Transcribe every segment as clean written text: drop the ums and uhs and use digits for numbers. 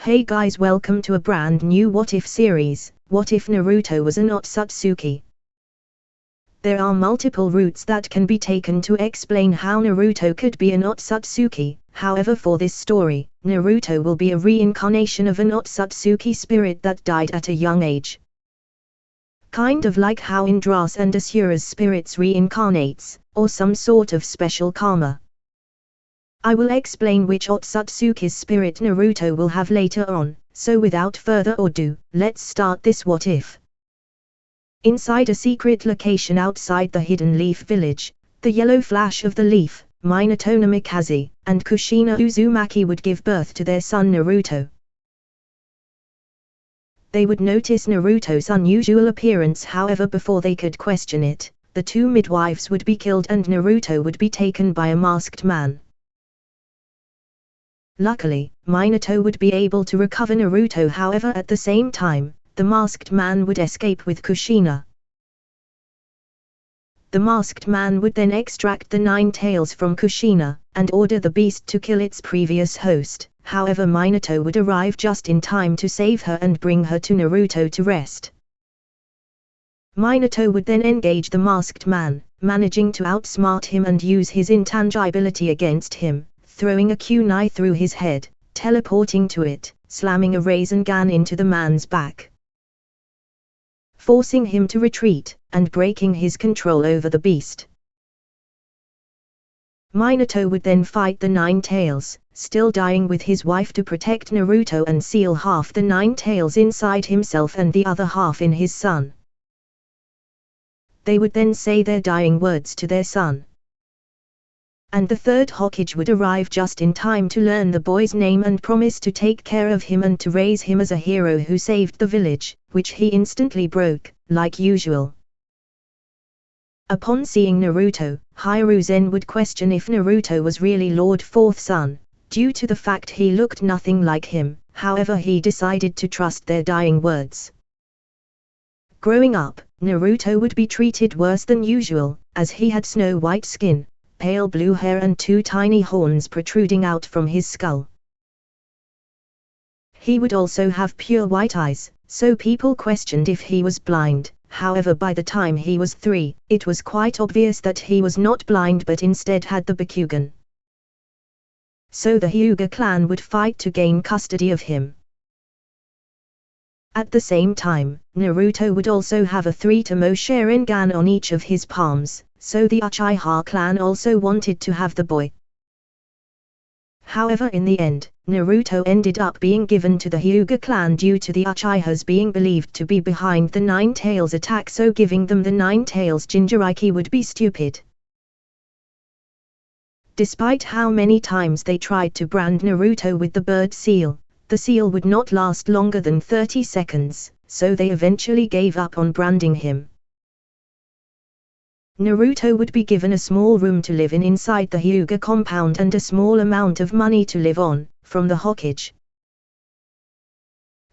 Hey guys, welcome to a brand new What If series. What if Naruto was an Otsutsuki? There are multiple routes that can be taken to explain how Naruto could be an Otsutsuki. However, for this story, Naruto will be a reincarnation of an Otsutsuki spirit that died at a young age. Kind of like how Indra's and Asura's spirits reincarnates, or some sort of special karma. I will explain which Otsutsuki's spirit Naruto will have later on, so without further ado, let's start this what if. Inside a secret location outside the Hidden Leaf Village, the yellow flash of the leaf, Minato Namikaze, and Kushina Uzumaki would give birth to their son Naruto. They would notice Naruto's unusual appearance, however before they could question it, the two midwives would be killed and Naruto would be taken by a masked man. Luckily, Minato would be able to recover Naruto, however at the same time, the masked man would escape with Kushina. The masked man would then extract the 9 tails from Kushina, and order the beast to kill its previous host, however Minato would arrive just in time to save her and bring her to Naruto to rest. Minato would then engage the masked man, managing to outsmart him and use his intangibility against him, throwing a kunai through his head, teleporting to it, slamming a Rasengan into the man's back, forcing him to retreat, and breaking his control over the beast. Minato would then fight the 9 tails, still dying with his wife to protect Naruto and seal half the 9 tails inside himself and the other half in his son. They would then say their dying words to their son. And the third Hokage would arrive just in time to learn the boy's name and promise to take care of him and to raise him as a hero who saved the village, which he instantly broke, like usual. Upon seeing Naruto, Hiruzen would question if Naruto was really Lord Fourth Son, due to the fact he looked nothing like him, however he decided to trust their dying words. Growing up, Naruto would be treated worse than usual, as he had snow-white skin, pale blue hair and 2 tiny horns protruding out from his skull. He would also have pure white eyes, so people questioned if he was blind, however by the time he was 3, it was quite obvious that he was not blind but instead had the Bakugan. So the Hyuga clan would fight to gain custody of him. At the same time, Naruto would also have a 3-tomo Sharingan on each of his palms, so the Uchiha clan also wanted to have the boy. However in the end, Naruto ended up being given to the Hyuga clan due to the Uchihas being believed to be behind the 9 tails attack, so giving them the 9 tails Jinchuriki would be stupid. Despite how many times they tried to brand Naruto with the bird seal, the seal would not last longer than 30 seconds, so they eventually gave up on branding him. Naruto would be given a small room to live in inside the Hyuga compound and a small amount of money to live on, from the Hokage.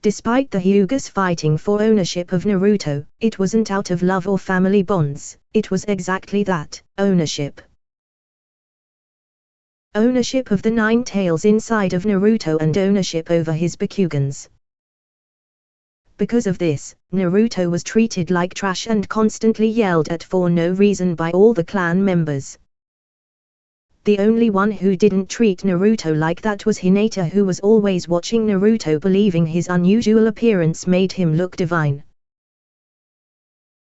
Despite the Hyugas fighting for ownership of Naruto, it wasn't out of love or family bonds, it was exactly that, ownership. Ownership of the 9 tails inside of Naruto and ownership over his Bakugans. Because of this, Naruto was treated like trash and constantly yelled at for no reason by all the clan members. The only one who didn't treat Naruto like that was Hinata, who was always watching Naruto, believing his unusual appearance made him look divine.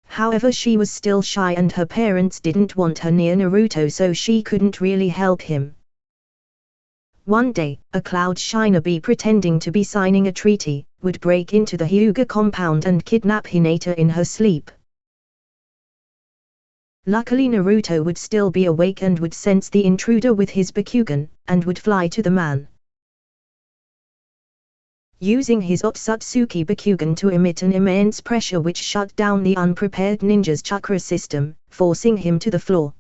However, she was still shy and her parents didn't want her near Naruto, so she couldn't really help him. One day, a cloud shinobi pretending to be signing a treaty, would break into the Hyuga compound and kidnap Hinata in her sleep. Luckily Naruto would still be awake and would sense the intruder with his Bakugan, and would fly to the man. Using his Otsutsuki Bakugan to emit an immense pressure which shut down the unprepared ninja's chakra system, forcing him to the floor.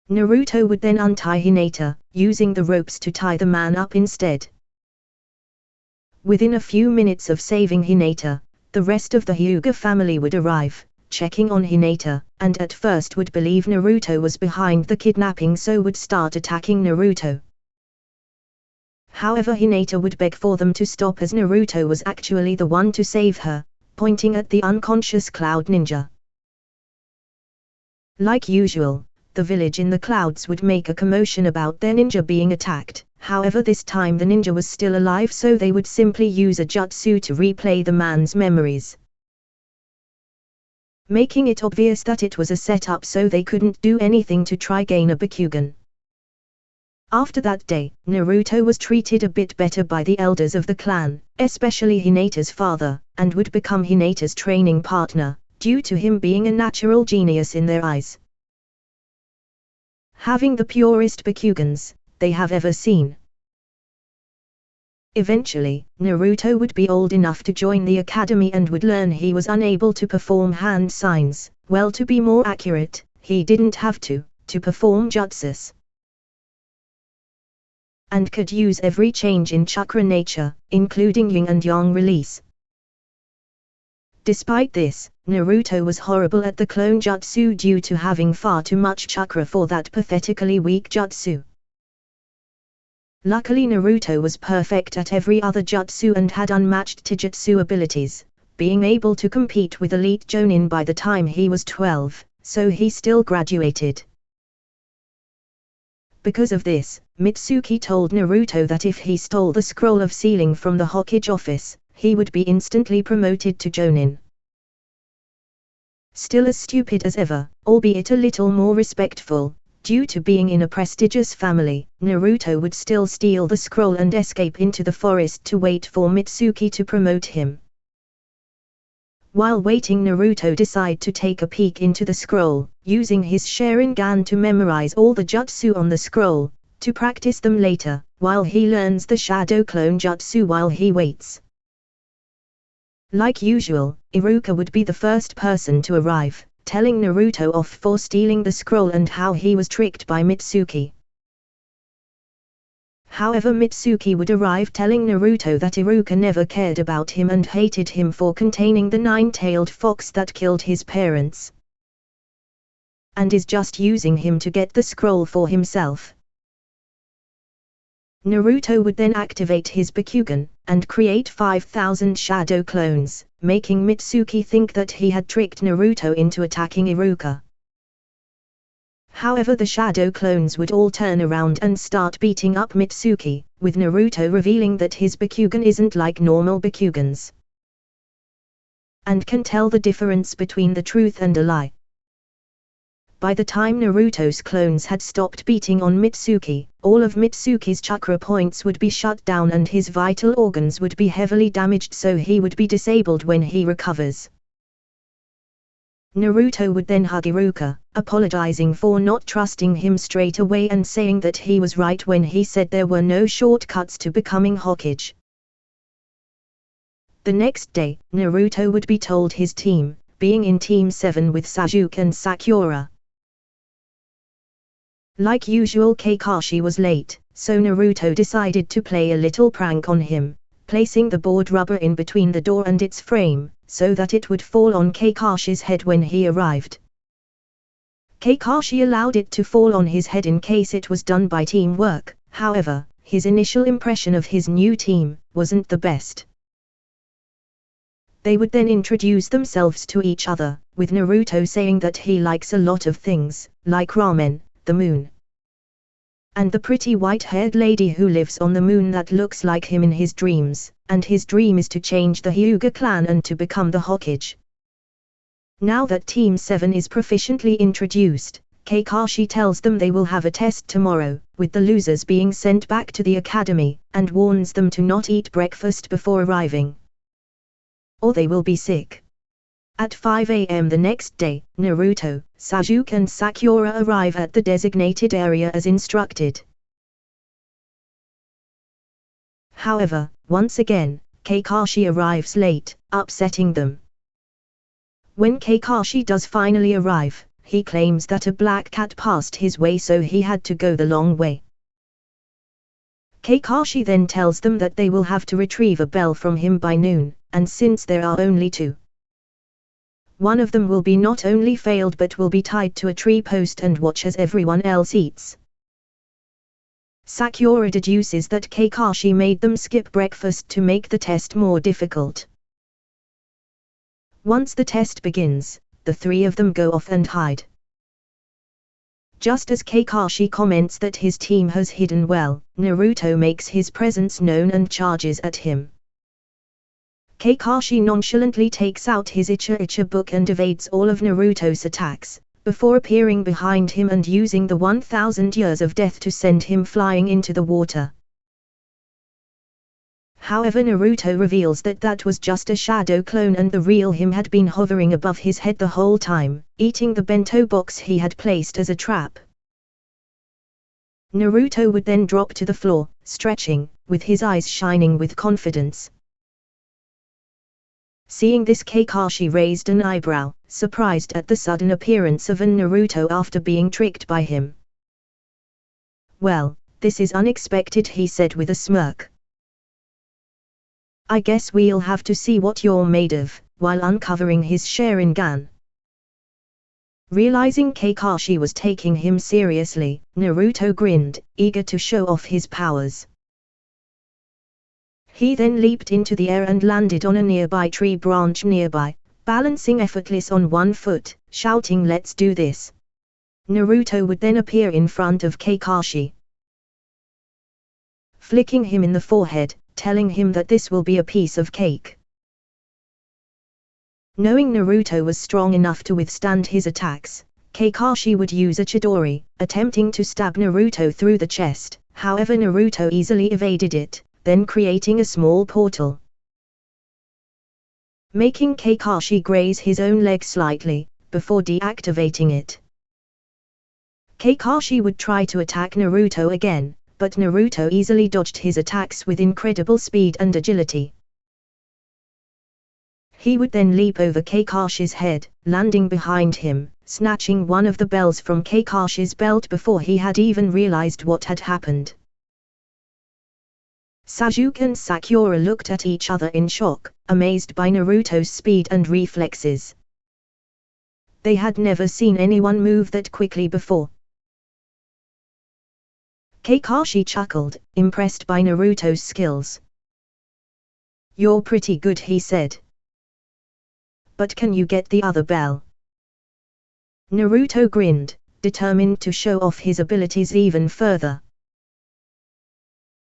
Naruto would then untie Hinata, using the ropes to tie the man up instead. Within a few minutes of saving Hinata, the rest of the Hyuga family would arrive, checking on Hinata, and at first would believe Naruto was behind the kidnapping, so would start attacking Naruto. However, Hinata would beg for them to stop as Naruto was actually the one to save her, pointing at the unconscious Cloud Ninja. Like usual, the village in the clouds would make a commotion about their ninja being attacked. However, this time the ninja was still alive, so they would simply use a jutsu to replay the man's memories, making it obvious that it was a setup so they couldn't do anything to try gain a Bakugan. After that day, Naruto was treated a bit better by the elders of the clan, especially Hinata's father, and would become Hinata's training partner, due to him being a natural genius in their eyes, having the purest Bakugans they have ever seen. Eventually, Naruto would be old enough to join the academy and would learn he was unable to perform hand signs. Well, to be more accurate, he didn't have to perform jutsus, and could use every change in chakra nature, including yin and yang release. Despite this, Naruto was horrible at the clone jutsu due to having far too much chakra for that pathetically weak jutsu. Luckily, Naruto was perfect at every other jutsu and had unmatched taijutsu abilities, being able to compete with elite jonin by the time he was 12, so he still graduated. Because of this, Mitsuki told Naruto that if he stole the scroll of sealing from the Hokage office, he would be instantly promoted to jonin. Still as stupid as ever, albeit a little more respectful, due to being in a prestigious family, Naruto would still steal the scroll and escape into the forest to wait for Mitsuki to promote him. While waiting, Naruto decided to take a peek into the scroll, using his Sharingan to memorize all the jutsu on the scroll, to practice them later, while he learns the Shadow Clone Jutsu while he waits. Like usual, Iruka would be the first person to arrive, telling Naruto off for stealing the scroll and how he was tricked by Mitsuki. However, Mitsuki would arrive telling Naruto that Iruka never cared about him and hated him for containing the nine-tailed fox that killed his parents, and is just using him to get the scroll for himself. Naruto would then activate his Bakugan, and create 5,000 shadow clones, making Mitsuki think that he had tricked Naruto into attacking Iruka. However, the shadow clones would all turn around and start beating up Mitsuki, with Naruto revealing that his Bakugan isn't like normal Bakugans, and can tell the difference between the truth and a lie. By the time Naruto's clones had stopped beating on Mitsuki, all of Mitsuki's chakra points would be shut down and his vital organs would be heavily damaged, so he would be disabled when he recovers. Naruto would then hug Iruka, apologizing for not trusting him straight away and saying that he was right when he said there were no shortcuts to becoming Hokage. The next day, Naruto would be told his team, being in Team 7 with Sasuke and Sakura. Like usual, Kakashi was late, so Naruto decided to play a little prank on him, placing the board rubber in between the door and its frame, so that it would fall on Kakashi's head when he arrived. Kakashi allowed it to fall on his head in case it was done by teamwork. However, his initial impression of his new team wasn't the best. They would then introduce themselves to each other, with Naruto saying that he likes a lot of things, like ramen, the moon, and the pretty white-haired lady who lives on the moon that looks like him in his dreams, and his dream is to change the Hyuga clan and to become the Hokage. Now that Team 7 is proficiently introduced, Kakashi tells them they will have a test tomorrow, with the losers being sent back to the academy, and warns them to not eat breakfast before arriving, or they will be sick. At 5 a.m. the next day, Naruto, Sasuke and Sakura arrive at the designated area as instructed. However, once again, Kakashi arrives late, upsetting them. When Kakashi does finally arrive, he claims that a black cat passed his way, so he had to go the long way. Kakashi then tells them that they will have to retrieve a bell from him by noon, and since there are only two, one of them will be not only failed but will be tied to a tree post and watch as everyone else eats. Sakura deduces that Kakashi made them skip breakfast to make the test more difficult. Once the test begins, the three of them go off and hide. Just as Kakashi comments that his team has hidden well, Naruto makes his presence known and charges at him. Kakashi nonchalantly takes out his Icha book and evades all of Naruto's attacks, before appearing behind him and using the 1000 years of death to send him flying into the water. However, Naruto reveals that that was just a shadow clone and the real him had been hovering above his head the whole time, eating the bento box he had placed as a trap. Naruto would then drop to the floor, stretching, with his eyes shining with confidence. Seeing this, Kakashi raised an eyebrow, surprised at the sudden appearance of Naruto after being tricked by him. "Well, this is unexpected," he said with a smirk. "I guess we'll have to see what you're made of," while uncovering his Sharingan. Realizing Kakashi was taking him seriously, Naruto grinned, eager to show off his powers. He then leaped into the air and landed on a nearby tree branch nearby, balancing effortless on one foot, shouting, "Let's do this." Naruto would then appear in front of Kakashi, flicking him in the forehead, telling him that this will be a piece of cake. Knowing Naruto was strong enough to withstand his attacks, Kakashi would use a Chidori, attempting to stab Naruto through the chest. However, Naruto easily evaded it, then creating a small portal, making Kakashi graze his own leg slightly, before deactivating it. Kakashi would try to attack Naruto again, but Naruto easily dodged his attacks with incredible speed and agility. He would then leap over Kakashi's head, landing behind him, snatching one of the bells from Kakashi's belt before he had even realized what had happened. Sasuke and Sakura looked at each other in shock, amazed by Naruto's speed and reflexes. They had never seen anyone move that quickly before. Kakashi chuckled, impressed by Naruto's skills. "You're pretty good," he said. "But can you get the other bell?" Naruto grinned, determined to show off his abilities even further.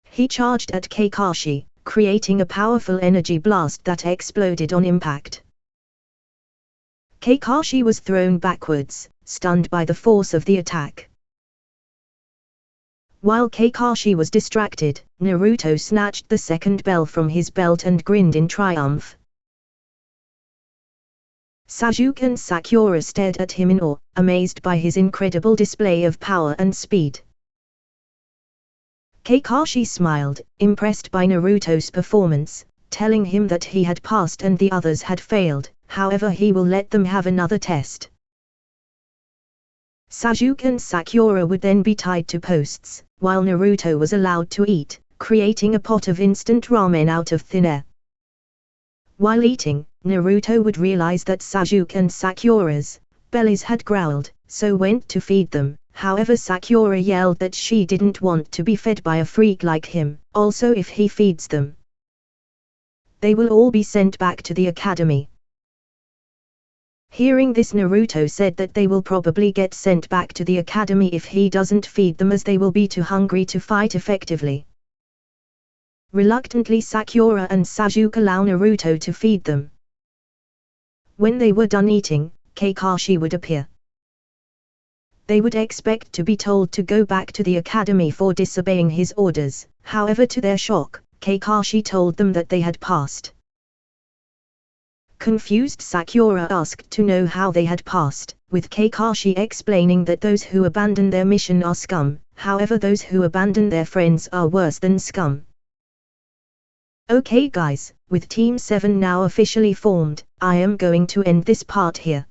He charged at Kakashi, creating a powerful energy blast that exploded on impact. Kakashi was thrown backwards, stunned by the force of the attack. While Kakashi was distracted, Naruto snatched the second bell from his belt and grinned in triumph. Sasuke and Sakura stared at him in awe, amazed by his incredible display of power and speed. Kakashi smiled, impressed by Naruto's performance, telling him that he had passed and the others had failed, however he will let them have another test. Sasuke and Sakura would then be tied to posts, while Naruto was allowed to eat, creating a pot of instant ramen out of thin air. While eating, Naruto would realize that Sasuke and Sakura's bellies had growled, so went to feed them. However, Sakura yelled that she didn't want to be fed by a freak like him, also if he feeds them, they will all be sent back to the academy. Hearing this, Naruto said that they will probably get sent back to the academy if he doesn't feed them, as they will be too hungry to fight effectively. Reluctantly, Sakura and Sasuke allow Naruto to feed them. When they were done eating, Kakashi would appear. They would expect to be told to go back to the academy for disobeying his orders, however to their shock, Kakashi told them that they had passed. Confused, Sakura asked to know how they had passed, with Kakashi explaining that those who abandon their mission are scum, however those who abandon their friends are worse than scum. Okay guys, with Team 7 now officially formed, I am going to end this part here.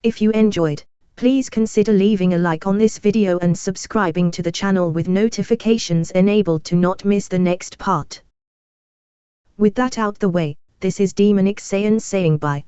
If you enjoyed, please consider leaving a like on this video and subscribing to the channel with notifications enabled to not miss the next part. With that out the way, this is Demonic Saiyan saying bye.